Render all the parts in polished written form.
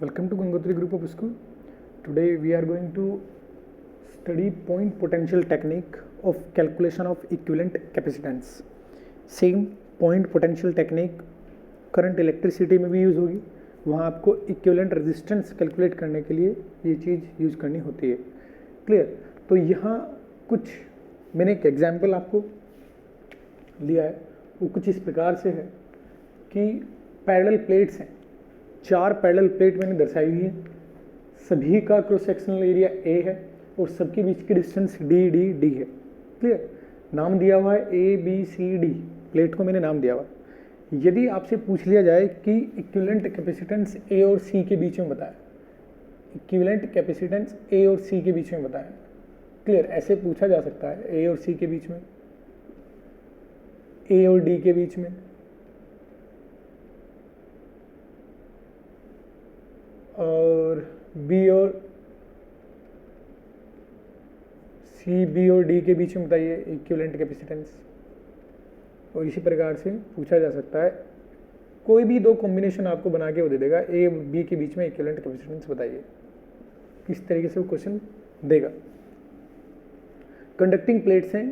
Welcome to Gangotri Group of School. Today we are going to study point potential technique of calculation of equivalent capacitance. Same point potential technique current electricity में भी use होगी. वहाँ आपको equivalent resistance calculate करने के लिए ये चीज़ use करनी होती है. क्लियर? तो यहाँ कुछ मैंने एक एग्जाम्पल आपको लिया है, वो कुछ इस प्रकार से है कि पैरेलल प्लेट्स हैं, 4 पैरेलल प्लेट मैंने दर्शाई हुई है, सभी का क्रॉस सेक्शनल एरिया ए है और सबके बीच की डिस्टेंस डी है. क्लियर? नाम दिया हुआ है ABCD, प्लेट को मैंने नाम दिया हुआ है. यदि आपसे पूछ लिया जाए कि इक्विवेलेंट कैपेसिटेंस ए और सी के बीच में बताएं, इक्विवेलेंट कैपेसिटेंस ए और सी के बीच में बताएं. क्लियर? ऐसे पूछा जा सकता है, ए और सी के बीच में, ए और डी के बीच में, और बी और सी, बी और डी के बीच में बताइए इक्विवेलेंट कैपेसिटेंस. और इसी प्रकार से पूछा जा सकता है, कोई भी 2 कॉम्बिनेशन आपको बना के वो दे देगा, ए और बी के बीच में इक्विवेलेंट कैपेसिटेंस बताइए. किस तरीके से वो क्वेश्चन देगा. कंडक्टिंग प्लेट्स हैं,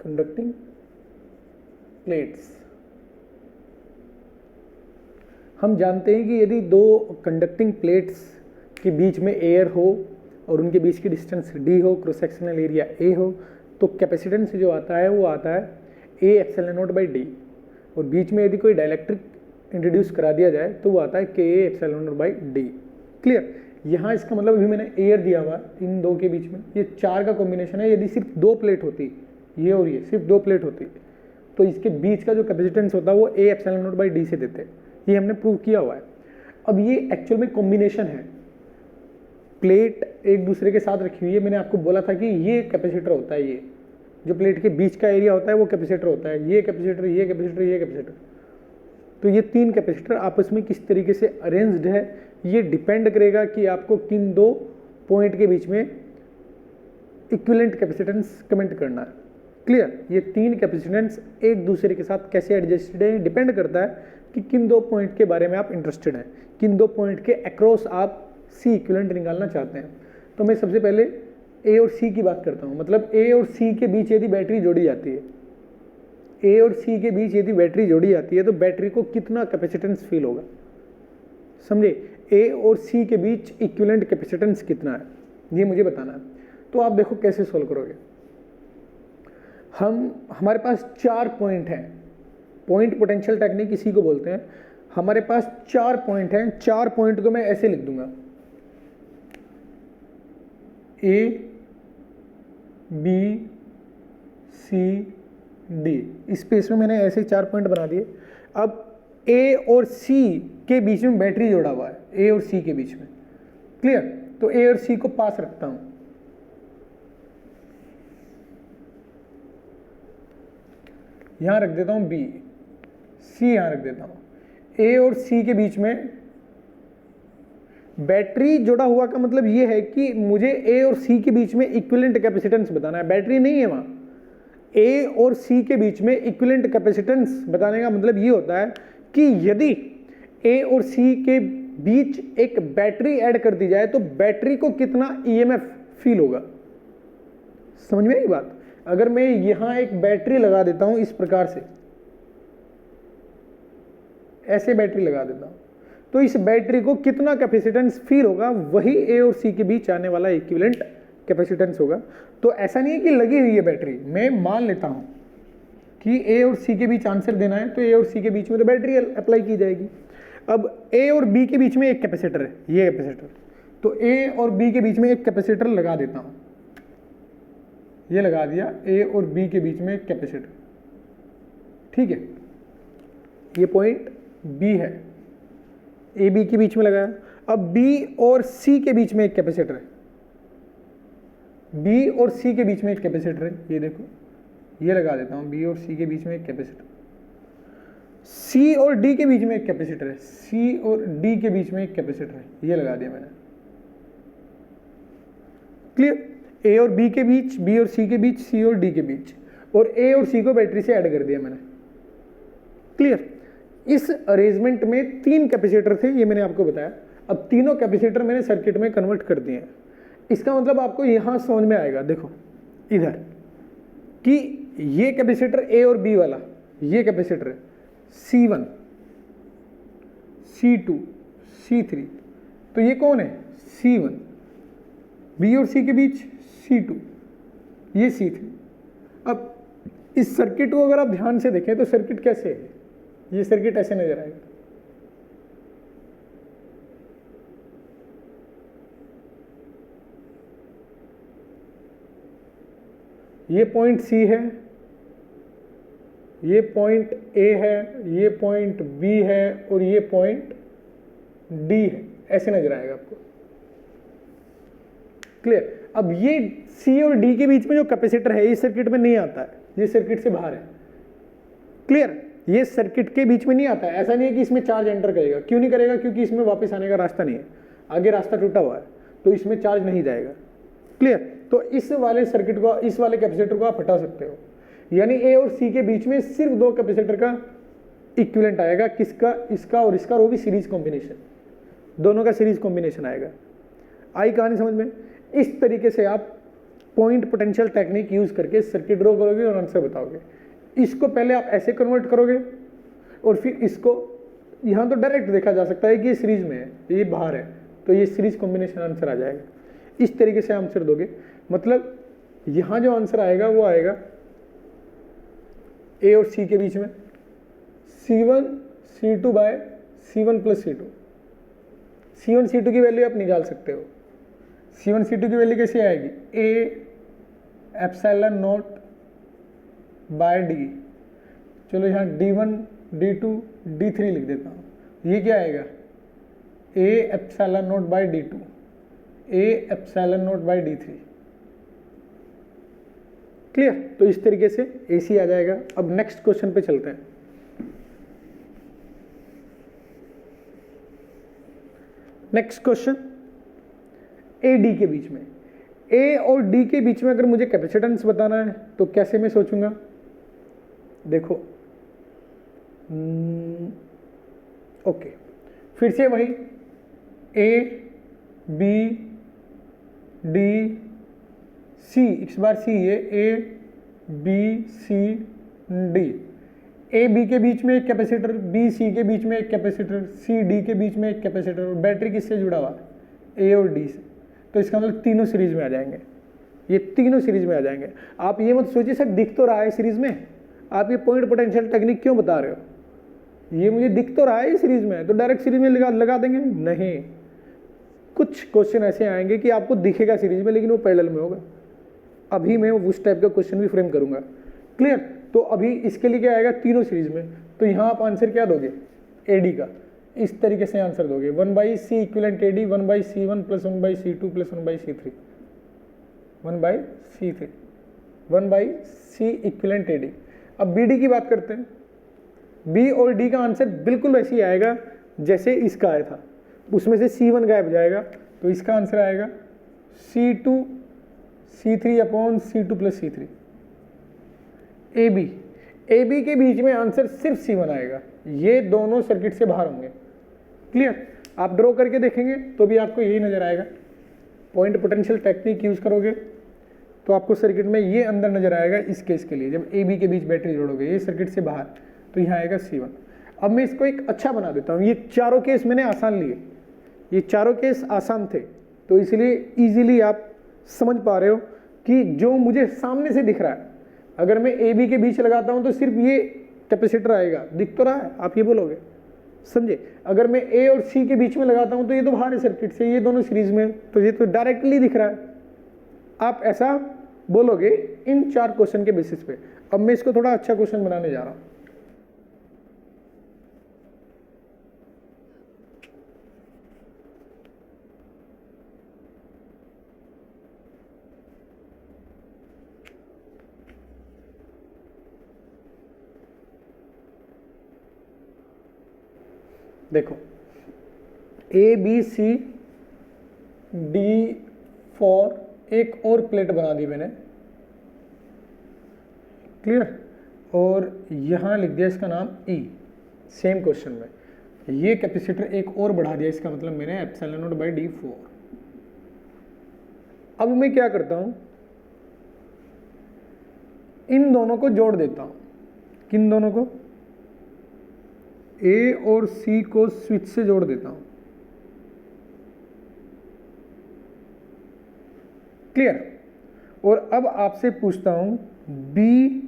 कंडक्टिंग प्लेट्स. हम जानते हैं कि यदि 2 कंडक्टिंग प्लेट्स के बीच में एयर हो और उनके बीच की डिस्टेंस डी हो, क्रॉस सेक्शनल एरिया ए हो, तो कैपेसिटेंस जो आता है वो आता है ए एप्सिलॉन नॉट बाई डी. और बीच में यदि कोई डाइलेक्ट्रिक इंट्रोड्यूस करा दिया जाए तो वो आता है के ए epsilon not by D. Clear? यहाँ इसका मतलब अभी मैंने एयर दिया हुआ इन 2 के बीच में, ये 4 का कॉम्बिनेशन है. यदि सिर्फ 2 प्लेट होती, ये और ये सिर्फ 2 प्लेट होती, तो इसके बीच का जो कैपेसिटेंस होता है वो ए एप्सिलॉन नॉट बाई डी से देते. ये हमने प्रूव किया हुआ है. अब ये एक्चुअल में कॉम्बिनेशन है, प्लेट एक दूसरे के साथ रखी हुई है. मैंने आपको बोला था कि ये कैपेसिटर होता है, ये जो प्लेट के बीच का एरिया होता है वो कैपेसिटर होता है. ये कैपेसिटर, ये कैपेसिटर, ये कैपेसिटर. तो ये 3 कैपेसिटर आपस में किस तरीके से अरेंज्ड है, ये डिपेंड करेगा कि आपको किन 2 पॉइंट के बीच में इक्विवेलेंट कैपेसिटेंस कमेंट करना है. क्लियर? ये 3 कैपेसिटेंस एक दूसरे के साथ कैसे एडजस्टेड है, डिपेंड करता है कि किन 2 पॉइंट के बारे में आप इंटरेस्टेड हैं, किन 2 पॉइंट के अक्रॉस आप सी इक्विवेलेंट निकालना चाहते हैं. तो मैं सबसे पहले ए और सी की बात करता हूँ. मतलब ए और सी के बीच यदि बैटरी जोड़ी जाती है, ए और सी के बीच यदि बैटरी जोड़ी जाती है तो बैटरी को कितना कैपेसिटेंस फील होगा. समझे? ए और सी के बीच इक्विवेलेंट कैपेसिटेंस कितना है, ये मुझे बताना है. तो आप देखो कैसे सोल्व करोगे. हमारे पास 4 पॉइंट हैं, पॉइंट पोटेंशियल टेक्निक इसी को बोलते हैं. हमारे पास 4 पॉइंट हैं. 4 पॉइंट को मैं ऐसे लिख दूंगा, ए बी सी डी. इस स्पेस में मैंने ऐसे 4 पॉइंट बना दिए. अब ए और सी के बीच में बैटरी जोड़ा हुआ है, ए और सी के बीच में. क्लियर? तो ए और सी को पास रखता हूं. यहां रख देता हूं बी, सी यहां रख देता हूं. ए और सी के बीच में बैटरी जुड़ा हुआ का मतलब ये है कि मुझे ए और सी के बीच में इक्विवेलेंट कैपेसिटेंस बताना है. बैटरी नहीं है वहां. ए और सी के बीच में इक्विवेलेंट कैपेसिटेंस बताने का मतलब ये होता है कि यदि ए और सी के बीच एक बैटरी ऐड कर दी जाए तो बैटरी को कितना ईएमएफ फील होगा. समझ में आई बात? अगर मैं यहां एक बैटरी लगा देता हूं इस प्रकार से, ऐसे बैटरी लगा देता हूं, तो इस बैटरी को कितना कैपेसिटेंस फील होगा, वही ए और सी के बीच आने वाला इक्विवेलेंट कैपेसिटेंस होगा. तो ऐसा नहीं है कि लगी हुई है बैटरी, मैं मान लेता हूं कि ए और सी के बीच आंसर देना है तो ए और सी के बीच में तो बैटरी अप्लाई की जाएगी. अब ए और बी के बीच में एक कैपेसिटर है, ये कैपेसिटर, तो ए और बी के बीच में एक कैपेसिटर लगा देता हूं. ये लगा दिया, ए और बी के बीच में एक कैपेसिटर. ठीक है? ये पॉइंट बी है, ए बी के बीच में लगाया. अब बी और सी के बीच में एक कैपेसिटर है, बी और सी के बीच में एक कैपेसिटर है. ये देखो, ये लगा देता हूं, बी और सी के बीच में एक कैपेसिटर. सी और डी के बीच में एक कैपेसिटर है, सी और डी के बीच में एक कैपेसिटर है. ये लगा दिया मैंने. क्लियर? ए और बी के बीच, बी और सी के बीच, सी और डी के बीच, और ए और सी को बैटरी से ऐड कर दिया मैंने. क्लियर। इस अरेंजमेंट में 3 कैपेसिटर थे, ये मैंने आपको बताया। अब तीनों कैपेसिटर मैंने सर्किट में कन्वर्ट कर दिए हैं। इसका मतलब आपको यहाँ समझ में आएगा, देखो इधर, कि ये कैपेसिटर ए और बी वाला, ये कैपेसिटर है C1, C2, C3, तो ये कौन है C1, बी और सी के बीच C2, ये C3। अब इस सर्किट को अगर आप ध्यान से देखें तो सर्किट कैसे है, ये सर्किट ऐसे नजर आएगा। ये पॉइंट C है, ये पॉइंट A है, ये पॉइंट B है और ये पॉइंट D है, ऐसे नजर आएगा आपको। क्लियर। अब ये C और D के बीच में जो कैपेसिटर है इस सर्किट में नहीं आता है, ये सर्किट से बाहर है। क्लियर, ये सर्किट के बीच में नहीं आता है। ऐसा नहीं है कि इसमें चार्ज एंटर करेगा, क्यों नहीं करेगा, क्योंकि इसमें वापस आने का रास्ता नहीं है, आगे रास्ता टूटा हुआ है, तो इसमें चार्ज नहीं जाएगा। क्लियर, तो इस वाले सर्किट को, इस वाले कैपेसिटर को आप हटा सकते हो, यानी ए और सी के बीच में सिर्फ 2 कैपेसिटर का इक्विवेलेंट आएगा, किसका, इसका और इसका, और वो भी सीरीज कॉम्बिनेशन, दोनों का सीरीज कॉम्बिनेशन आएगा। आई कहानी समझ में। इस तरीके से आप पॉइंट पोटेंशियल टेक्निक यूज करके सर्किट ड्रॉ करोगे और आंसर बताओगे। इसको पहले आप ऐसे कन्वर्ट करोगे और फिर इसको, यहाँ तो डायरेक्ट देखा जा सकता है कि ये सीरीज में है, ये बाहर है, तो ये सीरीज कॉम्बिनेशन आंसर आ जाएगा। इस तरीके से आंसर दोगे, मतलब यहाँ जो आंसर आएगा वो आएगा ए और सी के बीच में C1 C2 bye C1 plus C2। C1 C2 की वैल्यू आप निकाल सकते हो। C1 C2 की वैल्यू कैसे आएगी, A epsilon not by D. चलो यहाँ D1 D2 D3 लिख देता हूँ। ये क्या आएगा, A epsilon not by D2, A epsilon not by D3। Clear, तो इस तरीके से AC आ जाएगा। अब नेक्स्ट क्वेश्चन पे चलते हैं। नेक्स्ट क्वेश्चन, ए डी के बीच में, ए और डी के बीच में अगर मुझे कैपेसिटेंस बताना है तो कैसे मैं सोचूंगा, देखो ओके, फिर से वही ए बी डी सी, इस बार सी है, A B C D, A B के बीच में एक कैपेसिटर, बी सी के बीच में एक कैपेसिटर, सी डी के बीच में एक कैपेसिटर, और बैटरी किससे जुड़ा हुआ है, ए और डी से। तो इसका मतलब तीनों सीरीज में आ जाएंगे, ये तीनों सीरीज में आ जाएंगे। आप ये मत सोचिए सर दिख तो रहा है सीरीज में, आप ये पॉइंट पोटेंशियल टेक्निक क्यों बता रहे हो, ये मुझे दिख तो रहा है ये सीरीज में, तो डायरेक्ट सीरीज में लगा देंगे, नहीं। कुछ क्वेश्चन ऐसे आएंगे कि आपको दिखेगा सीरीज में लेकिन वो पैरेलल में होगा। अभी मैं उस टाइप का क्वेश्चन भी फ्रेम करूंगा। क्लियर, तो अभी इसके लिए क्या आएगा, तीनों सीरीज में, तो यहाँ आप आंसर क्या दोगे, एडी का, इस तरीके से आंसर दोगे 1/C equivalent AD 1/C1 plus 1/C2 plus 1/C3, 1/C3, 1/C equivalent AD. अब BD की बात करते हैं, B और D का आंसर बिल्कुल वैसे ही आएगा जैसे इसका आया था, उसमें से C1 गायब हो जाएगा, तो इसका आंसर आएगा C2 C3 upon C2 plus C3। AB के बीच में आंसर सिर्फ C1 आएगा, ये दोनों सर्किट से बाहर होंगे। क्लियर, आप ड्रॉ करके देखेंगे तो भी आपको यही नजर आएगा। पॉइंट पोटेंशियल टेक्निक यूज करोगे तो आपको सर्किट में ये अंदर नजर आएगा। इस केस के लिए जब AB के बीच बैटरी जोड़ोगे, ये सर्किट से बाहर, तो यहाँ आएगा C1। अब मैं इसको एक अच्छा बना देता हूँ, ये चारों केस मैंने आसान लिए, ये चारों केस आसान थे, तो इसलिए इजीली आप समझ पा रहे हो कि जो मुझे सामने से दिख रहा है, अगर मैं AB के बीच लगाता हूँ तो सिर्फ ये कैपेसिटर आएगा, दिख तो रहा है, आप ये बोलोगे, समझे। अगर मैं A और C के बीच में लगाता हूँ तो ये तो बाहर है सर्किट से, ये दोनों सीरीज में, तो ये तो डायरेक्टली दिख रहा है। आप ऐसा बोलोगे इन 4 क्वेश्चन के बेसिस पे। अब मैं इसको थोड़ा अच्छा क्वेश्चन बनाने जा रहा हूँ। देखो ABC D4, एक और प्लेट बना दी मैंने, क्लियर, और यहाँ लिख दिया इसका नाम E। सेम क्वेश्चन में ये कैपेसिटर एक और बढ़ा दिया, इसका मतलब मैंने एप्सिलॉन नॉट बाई d4। अब मैं क्या करता हूं, इन दोनों को जोड़ देता हूं। किन दोनों को? ए और सी को स्विच से जोड़ देता हूं। क्लियर? और अब आपसे पूछता हूं बी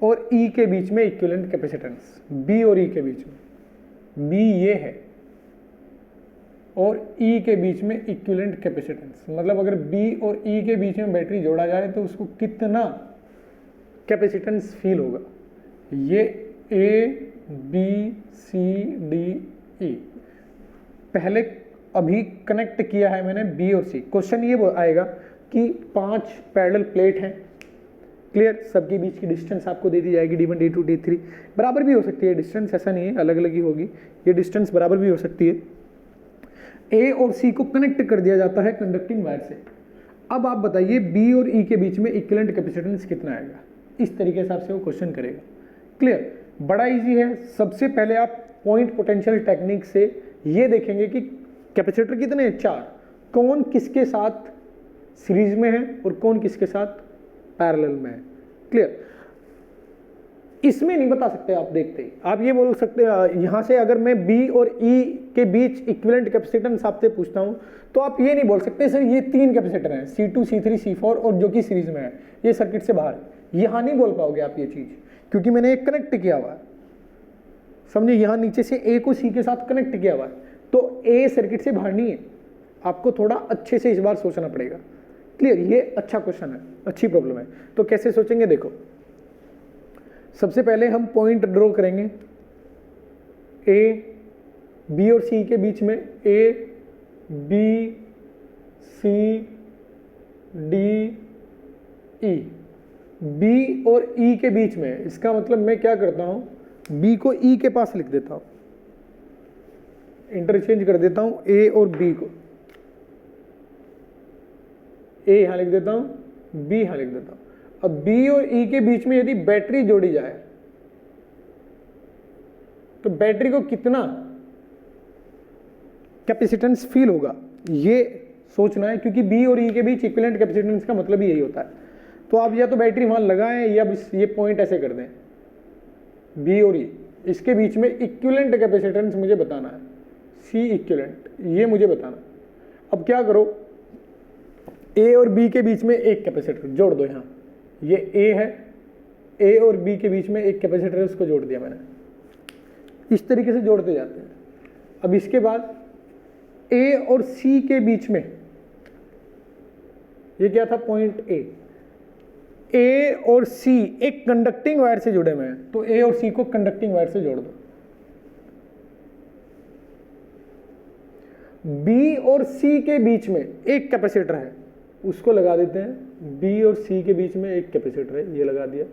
और ई के बीच में इक्विवेलेंट कैपेसिटेंस, बी और ई के बीच में, बी ये है और ई के बीच में इक्विवेलेंट कैपेसिटेंस, मतलब अगर बी और ई के बीच में बैटरी जोड़ा जाए तो उसको कितना कैपेसिटेंस फील होगा। ये ए बी सी डी ई पहले अभी कनेक्ट किया है मैंने बी और सी। क्वेश्चन ये आएगा कि 5 पैरेलल प्लेट हैं, क्लियर, सबके बीच की डिस्टेंस आपको दे दी जाएगी d1 d2 d3, बराबर भी हो सकती है डिस्टेंस, ऐसा नहीं है अलग अलग ही होगी, ये डिस्टेंस बराबर भी हो सकती है। ए और सी को कनेक्ट कर दिया जाता है कंडक्टिंग वायर से। अब आप बताइए बी और ई के बीच में इक्विवेलेंट कैपेसिटेंस कितना आएगा। इस तरीके से आपसे वो क्वेश्चन करेगा। क्लियर? बड़ा इजी है। सबसे पहले आप पॉइंट पोटेंशियल टेक्निक से ये देखेंगे कि कैपेसिटर कितने हैं, 4, कौन किसके साथ सीरीज में है और कौन किसके साथ पैरेलल में है। क्लियर? इसमें नहीं बता सकते आप देखते ही, आप ये बोल सकते हैं यहां से अगर मैं बी और ई के बीच इक्विवेलेंट कैपेसिटेंस आपसे पूछता हूं तो आप ये नहीं बोल सकते सर ये 3 कैपेसिटर हैं C2 C3 C4 और जो कि सीरीज में है, ये सर्किट से बाहर है। यहां नहीं बोल पाओगे आप ये चीज, क्योंकि मैंने एक कनेक्ट किया हुआ है, समझे, यहां नीचे से ए को सी के साथ कनेक्ट किया हुआ है, तो ए सर्किट से बाहर नहीं है। आपको थोड़ा अच्छे से इस बार सोचना पड़ेगा। क्लियर? ये अच्छा क्वेश्चन है, अच्छी प्रॉब्लम है। तो कैसे सोचेंगे, देखो सबसे पहले हम पॉइंट ड्रॉ करेंगे ए बी और सी के बीच में, A B C D E, B और ई के बीच में, इसका मतलब मैं क्या करता हूं, बी को ई के पास लिख देता हूं, इंटरचेंज कर देता हूं ए और बी को, ए यहां लिख देता हूं, बी यहां लिख देता हूं। अब बी और ई के बीच में यदि बैटरी जोड़ी जाए तो बैटरी को कितना कैपेसिटेंस फील होगा, ये सोचना है, क्योंकि बी और ई के बीच इक्विवेलेंट कैपेसिटेंस का मतलब ही यही होता है। तो आप या तो बैटरी वहां लगाएं या ये पॉइंट ऐसे कर दें, बी और ई इसके बीच में इक्विवेलेंट कैपेसिटेंस मुझे बताना है, सी इक्विवेलेंट, ये मुझे बताना। अब क्या करो, ए और बी के बीच में एक कैपेसिटर जोड़ दो। यहां ये ए है, ए और बी के बीच में एक कैपेसिटर है, उसको जोड़ दिया मैंने। इस तरीके से जोड़ते जाते हैं। अब इसके बाद ए और सी के बीच में, ये क्या था, पॉइंट ए और सी एक कंडक्टिंग वायर से जुड़े हुए हैं, तो ए और सी को कंडक्टिंग वायर से जोड़ दो। बी और सी के बीच में एक कैपेसिटर है, उसको लगा देते हैं। बी और सी के बीच में एक कैपेसिटर है, ये लगा दिया।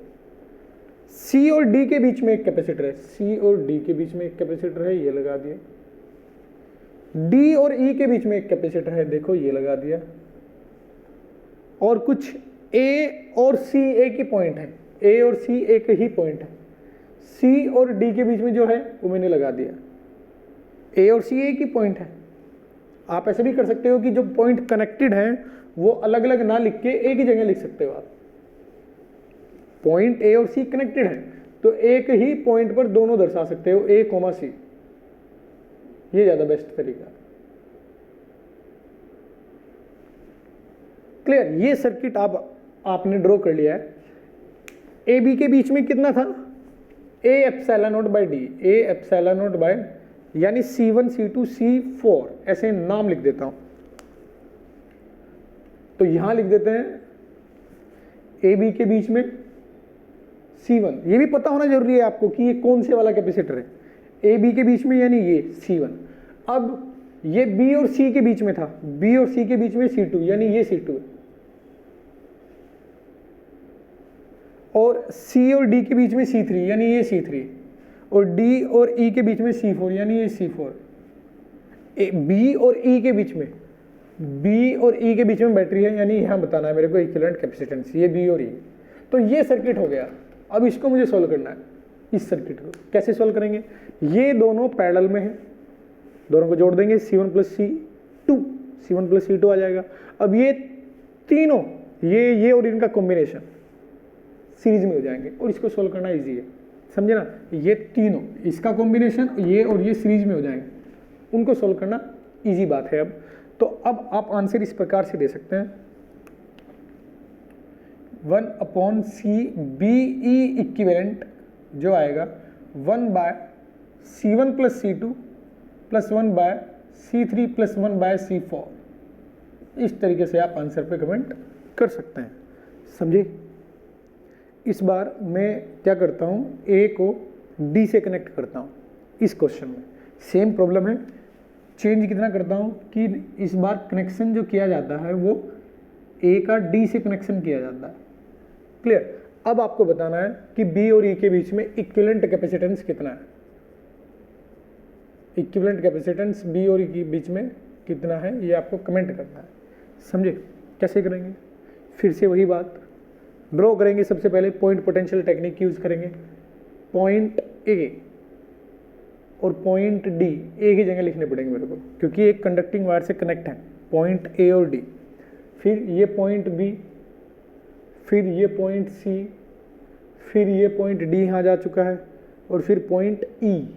सी और डी के बीच में एक कैपेसिटर है, सी और डी के बीच में एक कैपेसिटर है, ये लगा दिया। डी और ई के बीच में एक कैपेसिटर है, देखो ये लगा दिया। और कुछ ए और सी एक ही पॉइंट है, ए और सी एक ही पॉइंट है, सी और डी के बीच में जो है वो मैंने लगा दिया। ए और सी एक ही पॉइंट है। आप ऐसे भी कर सकते हो कि जो पॉइंट कनेक्टेड हैं वो अलग अलग ना लिख के एक ही जगह लिख सकते हो आप। पॉइंट ए और सी कनेक्टेड है तो एक ही पॉइंट पर दोनों दर्शा सकते हो, ए कोमा सी, ये ज्यादा बेस्ट तरीका। क्लियर? ये सर्किट आपने ड्रॉ कर लिया है। ए बी के बीच में कितना था, A epsilon not by D, A epsilon not by, यानी C1 C2 C4 ऐसे नाम लिख देता हूं। तो यहां लिख देते हैं ए बी के बीच में C1, ये भी पता होना जरूरी है आपको कि ये कौन से वाला कैपेसिटर है, ए बी के बीच में यानी ये C1। अब ये बी और सी के बीच में था, बी और सी के बीच में C2 यानी ये C2 है। और सी और डी के बीच में C3 यानी ये C3, और डी और ई के बीच में C4 यानी ये C4। बी और ई के बीच में, बी और ई के बीच में बैटरी है, यानी यहां बताना है मेरे को इक्विवेलेंट कैपेसिटेंस, ये बी और ई। तो ये सर्किट हो गया। अब इसको मुझे सोल्व करना है। इस सर्किट को कैसे सॉल्व करेंगे? ये दोनों पैरेलल में हैं, दोनों को जोड़ देंगे, C1 प्लस C2 आ जाएगा। अब ये तीनों, ये और इनका कॉम्बिनेशन सीरीज में हो जाएंगे और इसको सोल्व करना इजी है, समझे ना? ये तीनों, इसका कॉम्बिनेशन ये और ये सीरीज में हो जाएंगे, उनको सोल्व करना इजी बात है। अब आप आंसर इस प्रकार से दे सकते हैं 1/CBE इक्विवेलेंट जो आएगा 1/C1 plus C2 plus 1/C3 plus 1/C4। इस तरीके से आप आंसर पे कमेंट कर सकते हैं, समझे? इस बार मैं क्या करता हूँ, ए को डी से कनेक्ट करता हूँ। इस क्वेश्चन में सेम प्रॉब्लम है, चेंज कितना करता हूँ कि इस बार कनेक्शन जो किया जाता है वो ए का डी से कनेक्शन किया जाता है। क्लियर? अब आपको बताना है कि बी और ई के बीच में इक्विवेलेंट कैपेसिटेंस कितना है। इक्विवेलेंट कैपेसिटेंस बी और ई के बीच में कितना है ये आपको कमेंट करना है, समझे? कैसे करेंगे? फिर से वही बात, ड्रॉ करेंगे। सबसे पहले पॉइंट पोटेंशियल टेक्निक यूज करेंगे। पॉइंट ए और पॉइंट डी एक ही जगह लिखने पड़ेंगे मेरे को, क्योंकि एक कंडक्टिंग वायर से कनेक्ट है, पॉइंट ए और डी। फिर ये पॉइंट बी, फिर ये पॉइंट सी, फिर ये पॉइंट डी यहाँ जा चुका है, और फिर पॉइंट ई।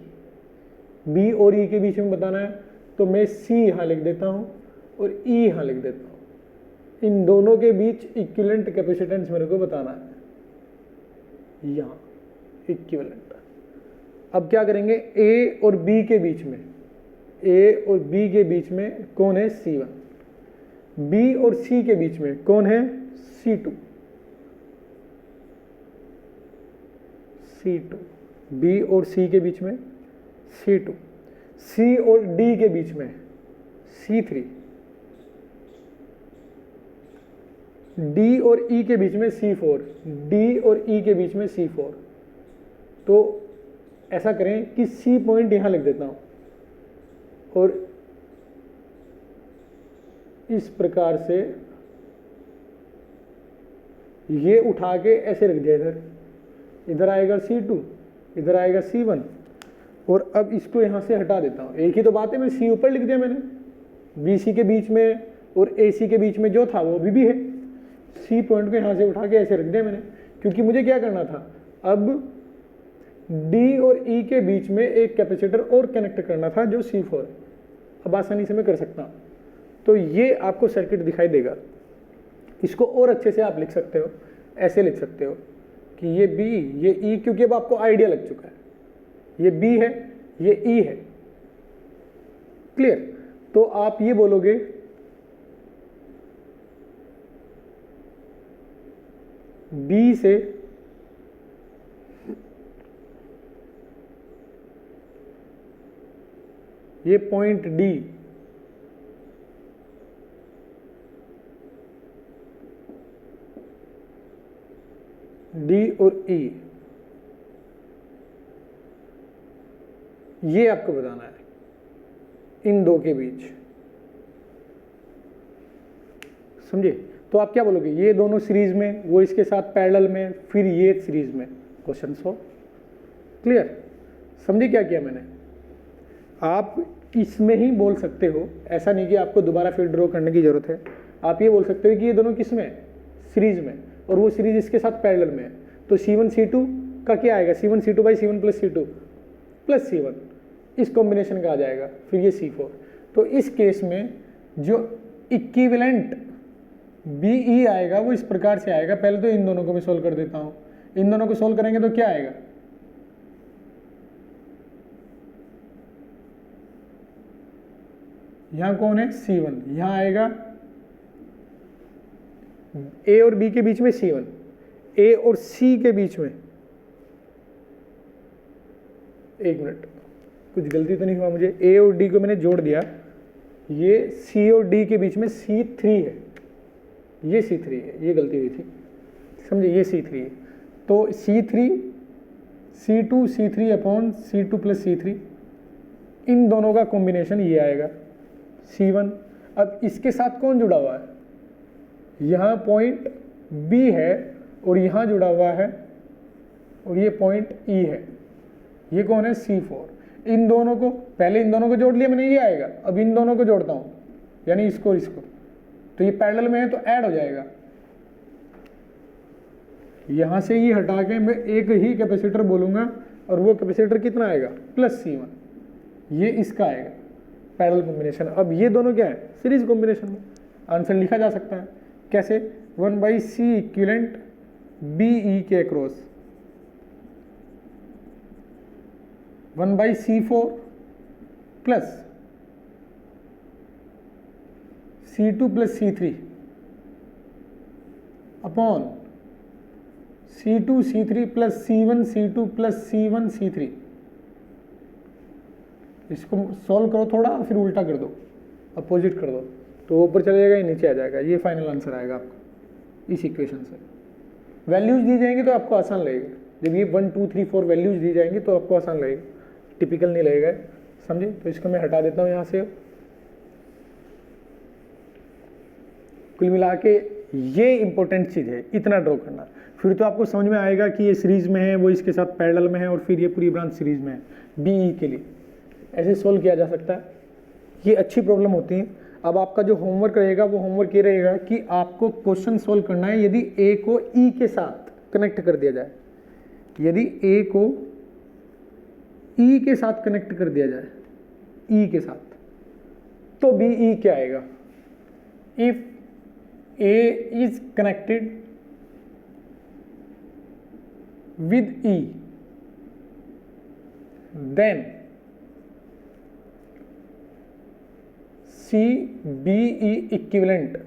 बी और ई के बीच में बताना है तो मैं सी यहाँ लिख देता हूँ और ई यहाँ लिख देता हूँ। इन दोनों के बीच इक्विवेलेंट कैपेसिटेंस मेरे को बताना है, यहाँ इक्विवेलेंट। अब क्या करेंगे, ए और बी के बीच में, ए और बी के बीच में कौन है? C1। बी और सी के बीच में कौन है? C2। बी और सी के बीच में C2। सी और डी के बीच में C3। डी और ई के बीच में C4। डी और ई के बीच में C4। तो ऐसा करें कि सी पॉइंट यहां लिख देता हूं और इस प्रकार से ये उठा के ऐसे रख दिया। इधर आएगा C2, इधर आएगा C1, और अब इसको यहां से हटा देता हूं। एक ही तो बात है, मैं सी ऊपर लिख दिया मैंने, BC के बीच में और AC के बीच में जो था वो अभी भी है। सी पॉइंट को यहां से उठा के ऐसे रख दिया मैंने, क्योंकि मुझे क्या करना था, अब डी और ई के बीच में एक कैपेसिटर और कनेक्ट करना था जो C4 है। अब आसानी से मैं कर सकता हूँ। तो ये आपको सर्किट दिखाई देगा। इसको और अच्छे से आप लिख सकते हो, ऐसे लिख सकते हो कि ये B, ये E, क्योंकि अब आपको आइडिया लग चुका है, ये B है, ये E है। क्लियर? तो आप ये बोलोगे B से ये पॉइंट डी, डी और ई, ये आपको बताना है इन दो के बीच, समझे? तो आप क्या बोलोगे, ये दोनों सीरीज में, वो इसके साथ पैरेलल में, फिर ये सीरीज में। Question solve. क्लियर? समझे क्या किया मैंने? आप इसमें ही बोल सकते हो, ऐसा नहीं कि आपको दोबारा फिर ड्रॉ करने की जरूरत है। आप ये बोल सकते हो कि ये दोनों किस में? सीरीज में, और वो सीरीज इसके साथ पैरेलल में है। तो C1 C2 का क्या आएगा? C1 C2 by C1 plus C2 plus C1, इस कॉम्बिनेशन का आ जाएगा। फिर ये C4। तो इस केस में जो इक्विवेलेंट BE आएगा वो इस प्रकार से आएगा। पहले तो इन दोनों को मैं सोल्व कर देता हूँ। इन दोनों को सोल्व करेंगे तो क्या आएगा? यहां कौन है? C1। यहां आएगा A और B के बीच में C1, A और C के बीच में, एक मिनट, कुछ गलती तो नहीं हुआ मुझे? A और D को मैंने जोड़ दिया, ये C और D के बीच में C3 है, ये C3 है, ये गलती हुई थी, समझे? ये C3 है। तो C3 C2 C3 upon C2 plus C3, इन दोनों का कॉम्बिनेशन ये आएगा C1। अब इसके साथ कौन जुड़ा हुआ है? यहाँ पॉइंट B है और यहाँ जुड़ा हुआ है, और ये पॉइंट E है। ये कौन है C4। इन दोनों को पहले इन दोनों को जोड़ लिया मैंने, ये आएगा। अब इन दोनों को जोड़ता हूँ यानी इसको और इसको, तो ये पैरेलल में है तो ऐड हो जाएगा। यहाँ से ये हटा के मैं एक ही कैपेसिटर बोलूँगा और वो कैपेसिटर कितना आएगा +C1, ये इसका आएगा पैरेलल कॉम्बिनेशन। अब ये दोनों क्या है सीरीज कॉम्बिनेशन में। आंसर लिखा जा सकता है कैसे 1/C इक्विवेलेंट BE के across 1/C4 plus C2 plus C3 upon C2 C3 plus C1 C2 plus C1 C3। इसको सॉल्व करो थोड़ा, फिर उल्टा कर दो, अपोजिट कर दो, तो ऊपर चले जाएगा, ये नीचे आ जाएगा। ये फाइनल आंसर आएगा आपका इस इक्वेशन से। वैल्यूज दी जाएंगी तो आपको आसान लगेगा, जब ये 1 2 3 4 वैल्यूज दी जाएंगी तो आपको आसान लगेगा, टिपिकल नहीं लगेगा, समझे। तो इसको मैं हटा देता हूँ यहाँ से। कुल मिला के ये इंपॉर्टेंट चीज़ है, इतना ड्रॉ करना, फिर तो आपको समझ में आएगा कि ये सीरीज में है, वो इसके साथ पैरेलल में है, और फिर ये पूरी ब्रांच सीरीज में है। BE के लिए ऐसे सोल्व किया जा सकता है, ये अच्छी प्रॉब्लम होती है। अब आपका जो होमवर्क रहेगा वो होमवर्क ये रहेगा कि आपको क्वेश्चन सोल्व करना है यदि A को E के साथ कनेक्ट कर दिया जाए, यदि A को E के साथ कनेक्ट कर दिया जाए, E के साथ, तो BE क्या आएगा। If A is connected with E, then CBE equivalent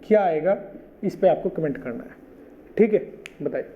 क्या आएगा, इस पे आपको कमेंट करना है। ठीक है, बताइए।